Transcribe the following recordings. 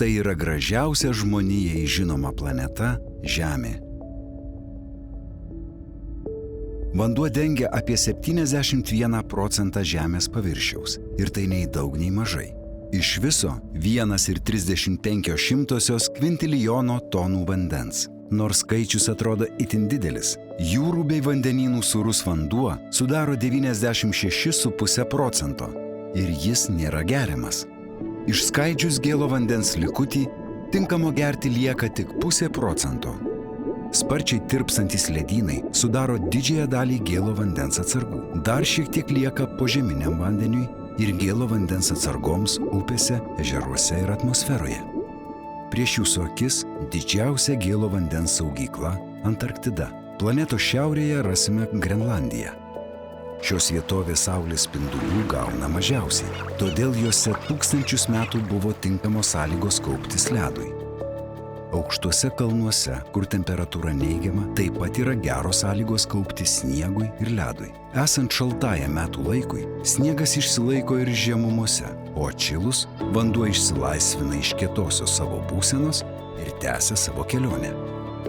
Tai yra gražiausia žmonijai žinoma planeta – Žemė. Vanduo dengia apie 71% Žemės paviršiaus ir tai nei daug, nei mažai. Iš viso 1,35 kvintilijono tonų vandens. Nors skaičius atrodo itin didelis, jūrų bei vandenynų sūrus vanduo sudaro 96,5% ir jis nėra geriamas. Išskaidžius gėlo vandens likutį, tinkamo gerti lieka tik 0,5%. Sparčiai tirpsantys ledynai sudaro didžiąją dalį gėlo vandens atsargų. Dar šiek tiek lieka požeminiam vandeniui ir gėlo vandens atsargoms upėse, ežeruose ir atmosferoje. Prieš jūsų akis didžiausia gėlo vandens saugykla – Antarktida. Planetos šiaurėje rasime Grenlandiją. Šios vietovės saulės spindulių gauna mažiausiai, todėl juose tūkstančius metų buvo tinkamos sąlygos kauptis ledui. Aukštuose kalnuose, kur temperatūra neigiama, taip pat yra geros sąlygos kaupti sniegui ir ledui. Esant šaltajam metų laikui, sniegas išsilaiko ir žemumose, o atšilus vanduo išsilaisvina iš kietosios savo būsenos ir tęsia savo kelionę.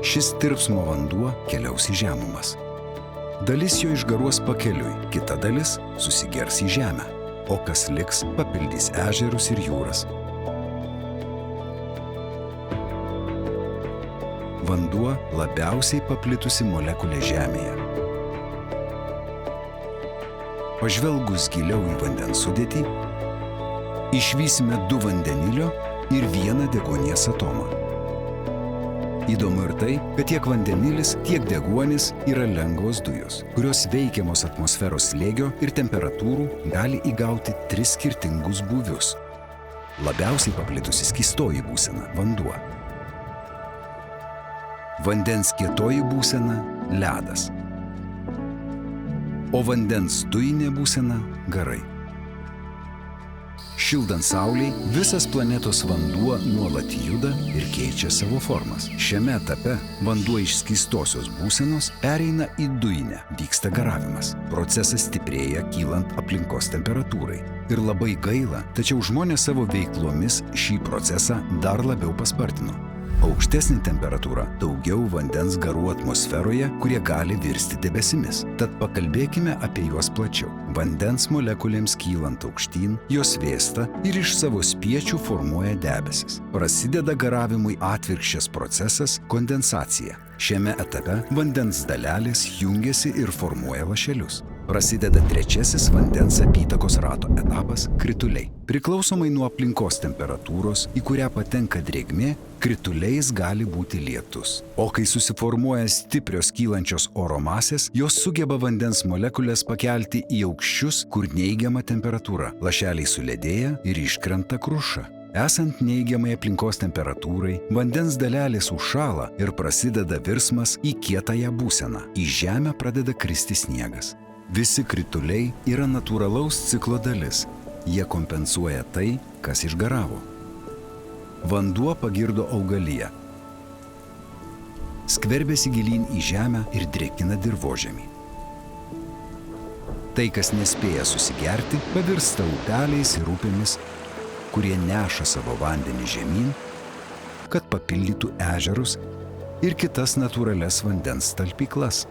Šis tirpsmo vanduo keliaus į žemumas. Dalis jo išgaruos pakeliui, kita dalis susigers į žemę, o kas liks, papildys ežerus ir jūras. Vanduo labiausiai paplitusi molekulė Žemėje. Pažvelgus giliau į vandens sudėtį, išvysime 2 vandenilio ir 1 deguonies atomą. Įdomu ir tai, kad tiek vandenilis, tiek deguonis yra lengvos dujos, kurios veikiamos atmosferos slėgio ir temperatūrų gali įgauti 3 skirtingus būvius. Labiausiai paplitusi skystoji būsena – vanduo. Vandens kietoji būsena – ledas, o vandens dujinė būsena – garai. Šildant Saulei, visas planetos vanduo nuolat juda ir keičia savo formas. Šiame etape vanduo iš skystosios būsenos pereina į dujinę, vyksta garavimas. Procesas stiprėja kylant aplinkos temperatūrai. Ir labai gaila, tačiau žmonės savo veiklomis šį procesą dar labiau paspartino. Aukštesnė temperatūra, daugiau vandens garų atmosferoje, kurie gali virsti debesimis. Tad pakalbėkime apie juos plačiau. Vandens molekulėms kylant aukštyn, jos vėsta ir iš savo spiečių formuoja debesis. Prasideda garavimui atvirkščias procesas – kondensacija. Šiame etape vandens dalelės jungiasi ir formuoja lašelius. Prasideda trečiasis vandens apytakos rato etapas – krituliai. Priklausomai nuo aplinkos temperatūros, į kurią patenka drėgmė, krituliais gali būti lietus. O kai susiformuoja stiprios kylančios oro masės, jos sugeba vandens molekulės pakelti į aukščius, kur neigiama temperatūra. Lašeliai suledėja ir iškrenta kruša. Esant neigiamai aplinkos temperatūrai, vandens dalelės užšąla ir prasideda virsmas į kietąją būseną. Į žemę pradeda kristi sniegas. Visi krituliai yra natūralaus ciklo dalis. Jie kompensuoja tai, kas išgaravo. Vanduo pagirdo augaliją. Skverbiasi gilyn į žemę ir drėkina dirvožemį. Tai, kas nespėja susigerti, pavirsta upeliais ir upėmis, kurie neša savo vandenį žemyn, kad papildytų ežerus ir kitas natūralias vandens talpyklas.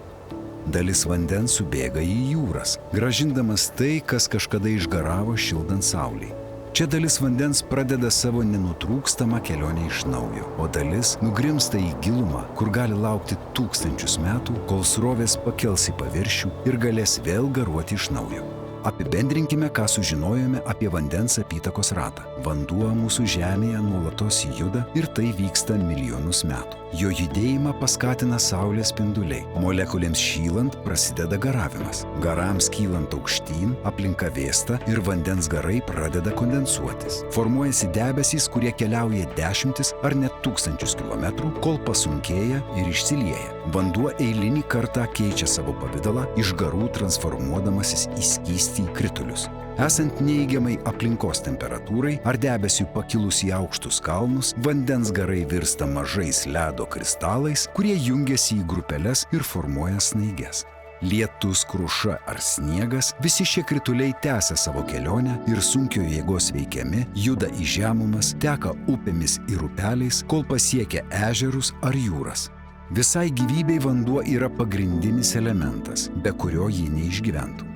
Dalis vandens subėga į jūras, grąžindamas tai, kas kažkada išgaravo šildant Saulei. Čia dalis vandens pradeda savo nenutrūkstamą kelionę iš naujo, o dalis nugrimsta į gilumą, kur gali laukti tūkstančius metų, kol srovės pakels į paviršių ir galės vėl garuoti iš naujo. Apibendrinkime, ką sužinojome apie vandens apytakos ratą. Vanduo mūsų Žemėje nuolatos juda ir tai vyksta milijonus metų. Jo judėjimą paskatina saulės spinduliai. Molekulėms šylant prasideda garavimas. Garams kylant aukštyn, aplinka vėsta ir vandens garai pradeda kondensuotis. Formuojasi debesys, kurie keliauja dešimtis ar net tūkstančius kilometrų, kol pasunkėja ir išsilieja. Vanduo eilinį kartą keičia savo pavidalą, iš garų transformuodamasis į skystį kritulius. Esant neigiamai aplinkos temperatūrai ar debesiui pakilus į aukštus kalnus, vandens garai virsta mažais ledo kristalais, kurie jungiasi į grupeles ir formuoja snaiges. Lietus, kruša ar sniegas, visi šie krituliai tęsia savo kelionę ir sunkio jėgos veikiami juda į žemumas, teka upėmis ir upeliais, kol pasiekia ežerus ar jūras. Visai gyvybei vanduo yra pagrindinis elementas, be kurio ji neišgyventų.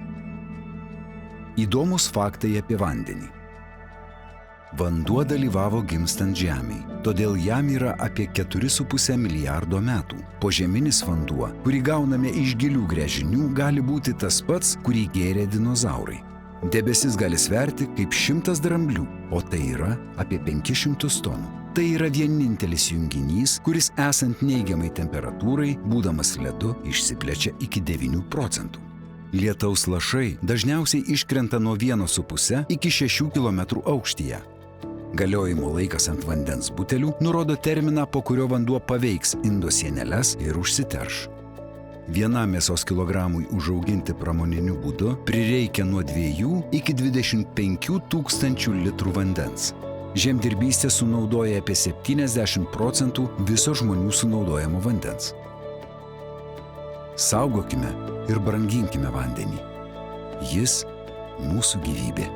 Įdomus faktai apie vandenį. Vanduo dalyvavo gimstant žemei, todėl jam yra apie 4,5 milijardo metų. Požeminis vanduo, kurį gauname iš gilių gręžinių, gali būti tas pats, kurį gėrė dinozaurai. Debesis gali sverti kaip 100 dramblių, o tai yra apie 500 tonų. Tai yra vienintelis junginys, kuris esant neigiamai temperatūrai, būdamas ledu, išsiplečia iki 9%. Lietaus lašai dažniausiai iškrenta nuo 1,5 iki 6 km aukštyje. Galiojimo laikas ant vandens butelių nurodo terminą, po kurio vanduo paveiks indo sieneles ir užsiterš. Vienam mėsos kilogramui užauginti pramoniniu būdu prireikia nuo 2 iki 25 tūkstančių litrų vandens. Žemdirbystė sunaudoja apie 70% viso žmonių sunaudojamo vandens. Saugokime ir branginkime vandenį. Jis mūsų gyvybė.